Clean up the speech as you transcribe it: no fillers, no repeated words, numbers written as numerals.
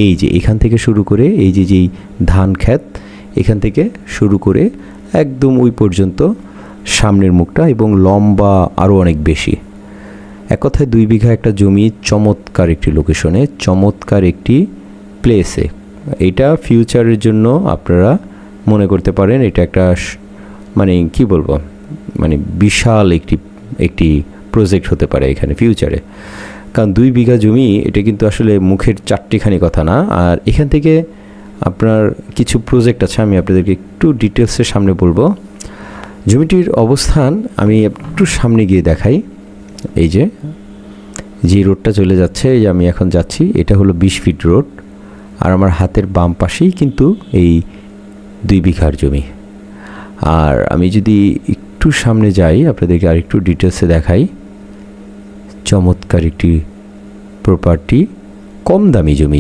এই যে এখান থেকে শুরু করে এই যে যেই ধান ক্ষেত, এখান থেকে শুরু করে একদম ওই পর্যন্ত সামনের মুখটা, এবং লম্বা আরও অনেক বেশি। এক কথায় 2 বিঘা একটা জমি, চমৎকার একটি লোকেশনে, চমৎকার একটি প্লেসে। এটা ফিউচারের জন্য আপনারা মনে করতে পারেন এটা একটা মানে কি বলবো, মানে বিশাল একটি প্রজেক্ট হতে পারে এখানে ফিউচারে। কারণ 2 বিঘা জমি, এটা কিন্তু আসলে মুখের চারটিখানি কথা না। আর এখান থেকে আপনার কিছু প্রজেক্ট আছে, আমি আপনাদেরকে একটু ডিটেলসের সামনে বলবো। জমিটির অবস্থান আমি একটু সামনে গিয়ে দেখাই। এই যে রোডটা চলে যাচ্ছে, এই যে আমি এখন যাচ্ছি, এটা হলো 20 ফিট রোড। আর আমার হাতের বাম পাশেই কিন্তু এই 2 বিঘার জমি। আর আমি যদি একটু সামনে যাই, আপনাদেরকে আর একটু ডিটেলসে দেখাই। চমৎকার একটি প্রপার্টি, কম দামি জমি।